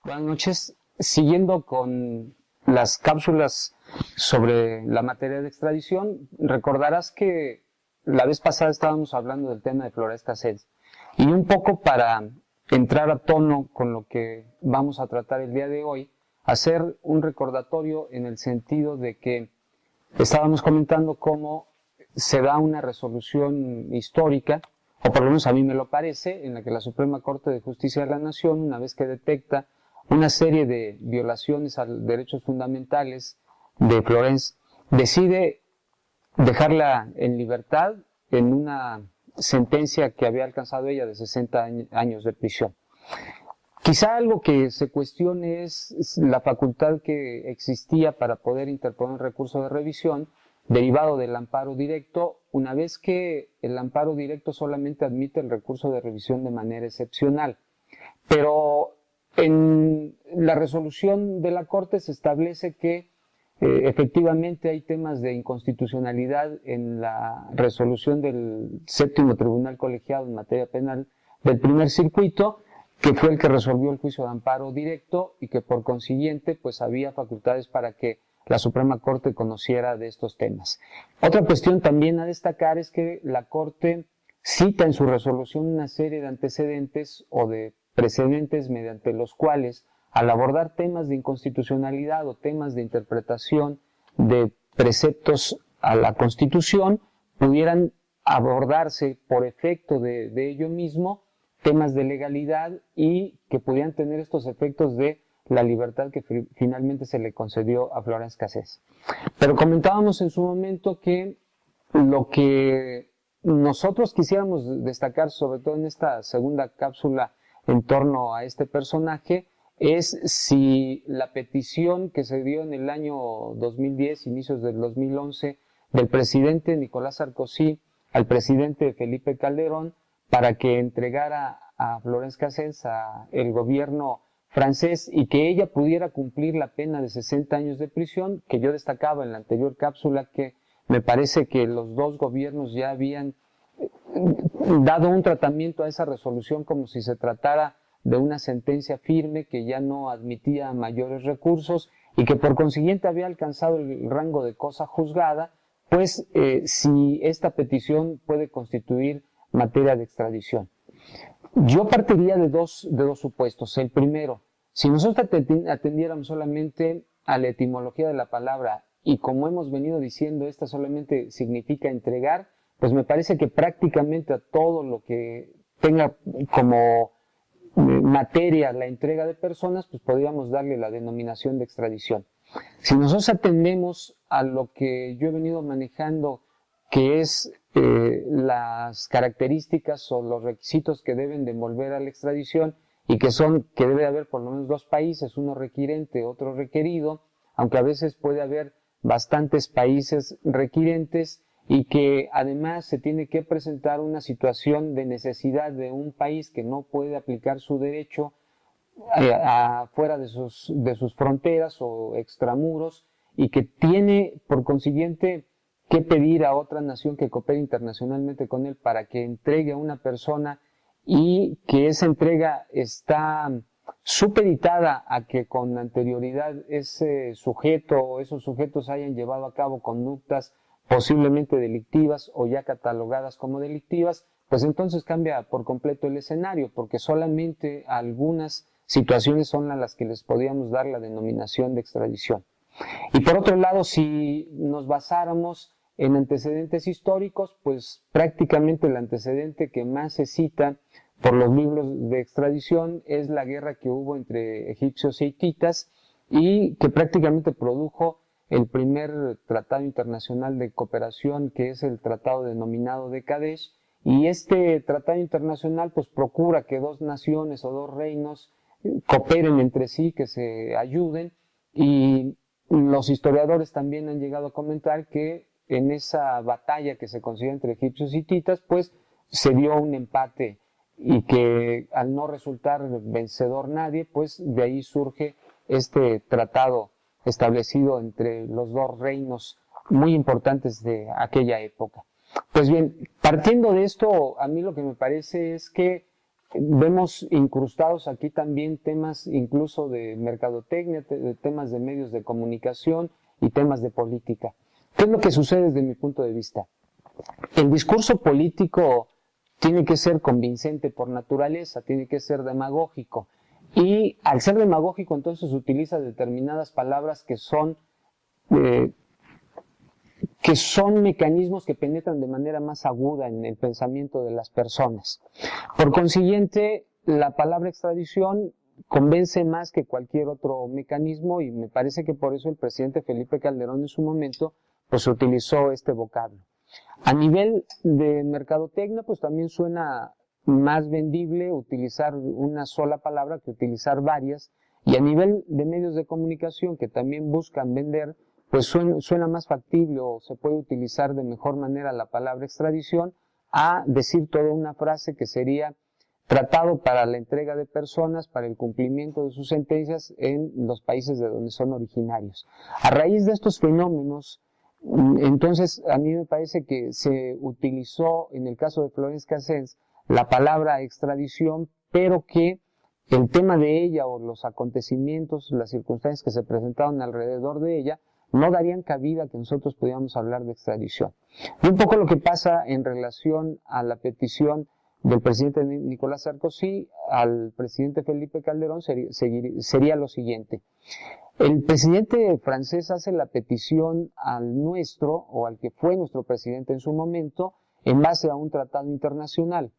Buenas noches. Siguiendo con las cápsulas sobre la materia de extradición, recordarás que la vez pasada estábamos hablando del tema de Flores Cassés y un poco para entrar a tono con lo que vamos a tratar el día de hoy, hacer un recordatorio en el sentido de que estábamos comentando cómo se da una resolución histórica, o por lo menos a mí me lo parece, en la que la Suprema Corte de Justicia de la Nación, una vez que detecta una serie de violaciones a derechos fundamentales de Florence, decide dejarla en libertad en una sentencia que había alcanzado ella de 60 años de prisión. Quizá algo que se cuestione es la facultad que existía para poder interponer un recurso de revisión derivado del amparo directo, una vez que el amparo directo solamente admite el recurso de revisión de manera excepcional. Pero en la resolución de la Corte se establece que efectivamente hay temas de inconstitucionalidad en la resolución del séptimo Tribunal Colegiado en materia penal del primer circuito, que fue el que resolvió el juicio de amparo directo y que por consiguiente pues había facultades para que la Suprema Corte conociera de estos temas. Otra cuestión también a destacar es que la Corte cita en su resolución una serie de antecedentes o de precedentes mediante los cuales, al abordar temas de inconstitucionalidad o temas de interpretación de preceptos a la Constitución, pudieran abordarse por efecto de ello mismo temas de legalidad y que pudieran tener estos efectos de la libertad que finalmente se le concedió a Florence Cassés. Pero comentábamos en su momento que lo que nosotros quisiéramos destacar, sobre todo en esta segunda cápsula en torno a este personaje, es si la petición que se dio en el año 2010, inicios del 2011, del presidente Nicolás Sarkozy al presidente Felipe Calderón para que entregara a Florence Cassés al gobierno francés y que ella pudiera cumplir la pena de 60 años de prisión, que yo destacaba en la anterior cápsula que me parece que los dos gobiernos ya habían dado un tratamiento a esa resolución como si se tratara de una sentencia firme que ya no admitía mayores recursos y que por consiguiente había alcanzado el rango de cosa juzgada, pues si esta petición puede constituir materia de extradición. Yo partiría de dos supuestos. El primero, si nosotros atendiéramos solamente a la etimología de la palabra y como hemos venido diciendo, esta solamente significa entregar, pues me parece que prácticamente a todo lo que tenga como materia la entrega de personas, pues podríamos darle la denominación de extradición. Si nosotros atendemos a lo que yo he venido manejando, que es las características o los requisitos que deben de envolver a la extradición y que son que debe haber por lo menos dos países, uno requirente, otro requerido, aunque a veces puede haber bastantes países requirentes y que además se tiene que presentar una situación de necesidad de un país que no puede aplicar su derecho afuera de sus fronteras o extramuros y que tiene por consiguiente que pedir a otra nación que coopere internacionalmente con él para que entregue a una persona y que esa entrega está supeditada a que con anterioridad ese sujeto o esos sujetos hayan llevado a cabo conductas posiblemente delictivas o ya catalogadas como delictivas, pues entonces cambia por completo el escenario, porque solamente algunas situaciones son a las que les podríamos dar la denominación de extradición. Y por otro lado, si nos basáramos en antecedentes históricos, pues prácticamente el antecedente que más se cita por los libros de extradición es la guerra que hubo entre egipcios e hititas y que prácticamente produjo el primer tratado internacional de cooperación, que es el tratado denominado de Kadesh, y este tratado internacional pues procura que dos naciones o dos reinos cooperen entre sí, que se ayuden, y los historiadores también han llegado a comentar que en esa batalla que se consigue entre egipcios y hititas, pues se dio un empate y que al no resultar vencedor nadie, pues de ahí surge este tratado establecido entre los dos reinos muy importantes de aquella época. Pues bien, partiendo de esto, a mí lo que me parece es que vemos incrustados aquí también temas incluso de mercadotecnia, temas de medios de comunicación y temas de política. ¿Qué es lo que sucede desde mi punto de vista? El discurso político tiene que ser convincente por naturaleza, tiene que ser demagógico. Y al ser demagógico, entonces utiliza determinadas palabras que son mecanismos que penetran de manera más aguda en el pensamiento de las personas. Por consiguiente, la palabra extradición convence más que cualquier otro mecanismo y me parece que por eso el presidente Felipe Calderón en su momento pues utilizó este vocablo. A nivel de mercadotecnia, pues también suena más vendible utilizar una sola palabra que utilizar varias, y a nivel de medios de comunicación que también buscan vender, pues suena más factible o se puede utilizar de mejor manera la palabra extradición a decir toda una frase que sería tratado para la entrega de personas, para el cumplimiento de sus sentencias en los países de donde son originarios. A raíz de estos fenómenos, entonces a mí me parece que se utilizó en el caso de Florence Cassens la palabra extradición, pero que el tema de ella o los acontecimientos, las circunstancias que se presentaron alrededor de ella, no darían cabida a que nosotros pudiéramos hablar de extradición. Y un poco lo que pasa en relación a la petición del presidente Nicolás Sarkozy al presidente Felipe Calderón sería lo siguiente. El presidente francés hace la petición al nuestro, o al que fue nuestro presidente en su momento, en base a un tratado internacional,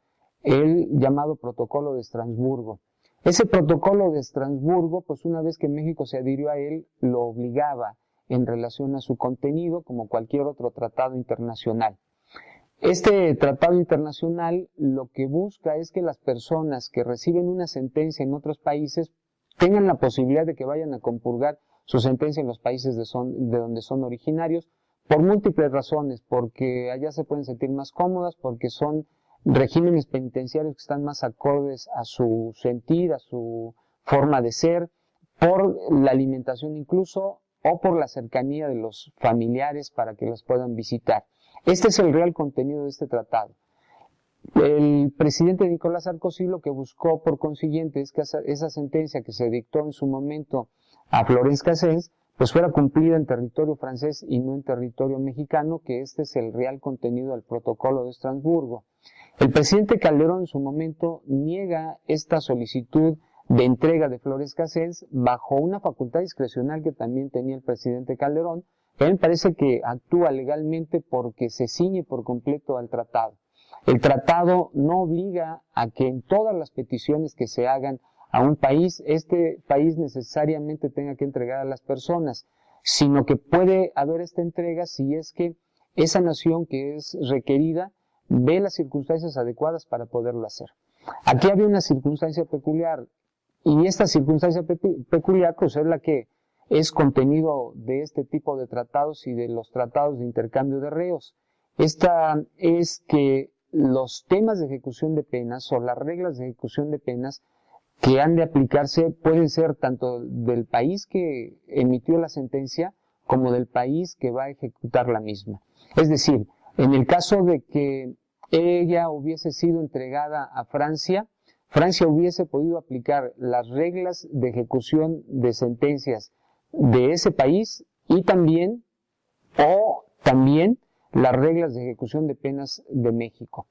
el llamado Protocolo de Estrasburgo. Ese Protocolo de Estrasburgo, pues una vez que México se adhirió a él, lo obligaba en relación a su contenido, como cualquier otro tratado internacional. Este tratado internacional lo que busca es que las personas que reciben una sentencia en otros países tengan la posibilidad de que vayan a compurgar su sentencia en los países de donde son originarios, por múltiples razones, porque allá se pueden sentir más cómodas, porque son regímenes penitenciarios que están más acordes a su sentir, a su forma de ser, por la alimentación incluso, o por la cercanía de los familiares para que los puedan visitar. Este es el real contenido de este tratado. El presidente Nicolás Sarkozy lo que buscó, por consiguiente, es que esa sentencia que se dictó en su momento a Florence Cassens, pues fuera cumplida en territorio francés y no en territorio mexicano, que este es el real contenido del Protocolo de Estrasburgo. El presidente Calderón en su momento niega esta solicitud de entrega de Florence Cassens bajo una facultad discrecional que también tenía el presidente Calderón, que a mí me parece que actúa legalmente porque se ciñe por completo al tratado. El tratado no obliga a que en todas las peticiones que se hagan a un país, este país necesariamente tenga que entregar a las personas, sino que puede haber esta entrega si es que esa nación que es requerida ve las circunstancias adecuadas para poderlo hacer. Aquí había una circunstancia peculiar, y esta circunstancia peculiar pues es la que es contenido de este tipo de tratados y de los tratados de intercambio de reos. Esta es que los temas de ejecución de penas o las reglas de ejecución de penas que han de aplicarse pueden ser tanto del país que emitió la sentencia como del país que va a ejecutar la misma. Es decir, en el caso de que ella hubiese sido entregada a Francia, Francia hubiese podido aplicar las reglas de ejecución de sentencias de ese país y también las reglas de ejecución de penas de México.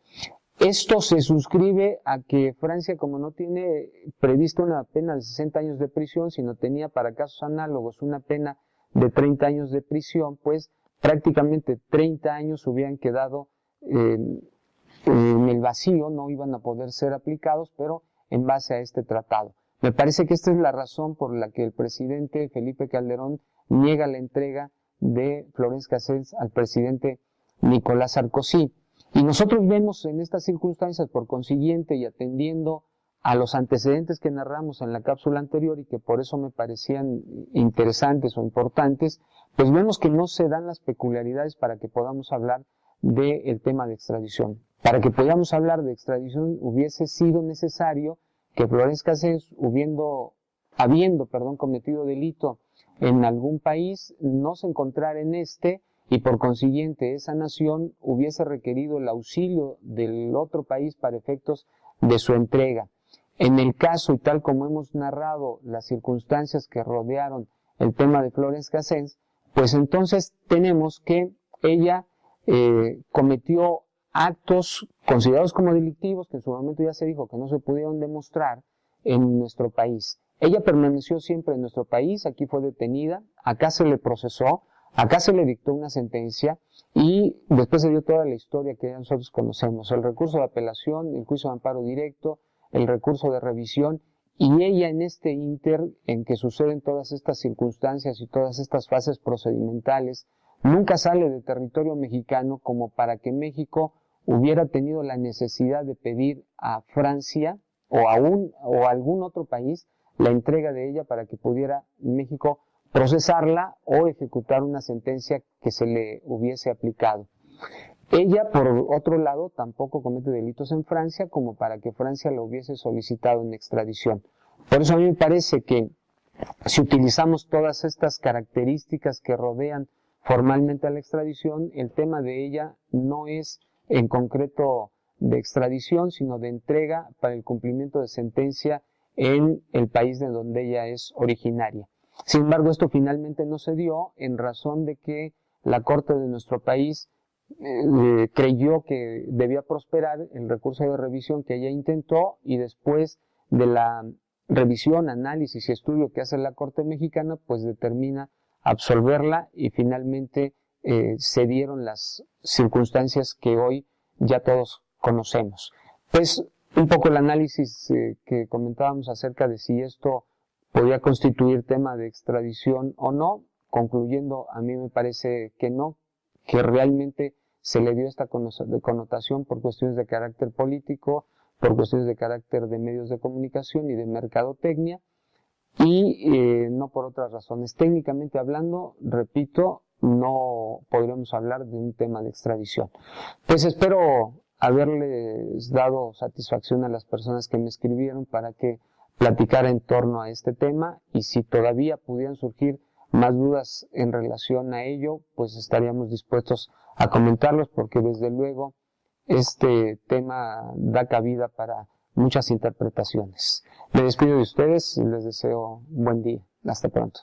Esto se suscribe a que Francia, como no tiene previsto una pena de 60 años de prisión, sino tenía para casos análogos una pena de 30 años de prisión, pues prácticamente 30 años hubieran quedado en el vacío, no iban a poder ser aplicados, pero en base a este tratado. Me parece que esta es la razón por la que el presidente Felipe Calderón niega la entrega de Florence Cassens al presidente Nicolás Sarkozy. Y nosotros vemos en estas circunstancias, por consiguiente, y atendiendo a los antecedentes que narramos en la cápsula anterior y que por eso me parecían interesantes o importantes, pues vemos que no se dan las peculiaridades para que podamos hablar del tema de extradición. Para que podamos hablar de extradición hubiese sido necesario que Florence Cassens, habiendo cometido delito en algún país, no se encontrara en este y por consiguiente esa nación hubiese requerido el auxilio del otro país para efectos de su entrega. En el caso, y tal como hemos narrado las circunstancias que rodearon el tema de Florence Cassens, pues entonces tenemos que ella cometió actos considerados como delictivos, que en su momento ya se dijo que no se pudieron demostrar en nuestro país. Ella permaneció siempre en nuestro país, aquí fue detenida, acá se le procesó, acá se le dictó una sentencia y después se dio toda la historia que nosotros conocemos, el recurso de apelación, el juicio de amparo directo, el recurso de revisión, y ella en este ínter en que suceden todas estas circunstancias y todas estas fases procedimentales, nunca sale del territorio mexicano como para que México hubiera tenido la necesidad de pedir a Francia o a algún otro país la entrega de ella para que pudiera México procesarla o ejecutar una sentencia que se le hubiese aplicado. Ella, por otro lado, tampoco comete delitos en Francia como para que Francia lo hubiese solicitado en extradición. Por eso a mí me parece que si utilizamos todas estas características que rodean formalmente a la extradición, el tema de ella no es en concreto de extradición, sino de entrega para el cumplimiento de sentencia en el país de donde ella es originaria. Sin embargo, esto finalmente no se dio en razón de que la Corte de nuestro país creyó que debía prosperar el recurso de revisión que ella intentó, y después de la revisión, análisis y estudio que hace la Corte mexicana, pues determina absolverla y finalmente se dieron las circunstancias que hoy ya todos conocemos. Pues un poco el análisis que comentábamos acerca de si esto podía constituir tema de extradición o no, concluyendo, a mí me parece que no, que realmente se le dio esta connotación por cuestiones de carácter político, por cuestiones de carácter de medios de comunicación y de mercadotecnia, y no por otras razones. Técnicamente hablando, repito, no podremos hablar de un tema de extradición. Pues espero haberles dado satisfacción a las personas que me escribieron para que platicara en torno a este tema, y si todavía pudieran surgir más dudas en relación a ello, pues estaríamos dispuestos a comentarlos, porque desde luego este tema da cabida para muchas interpretaciones. Me despido de ustedes y les deseo un buen día. Hasta pronto.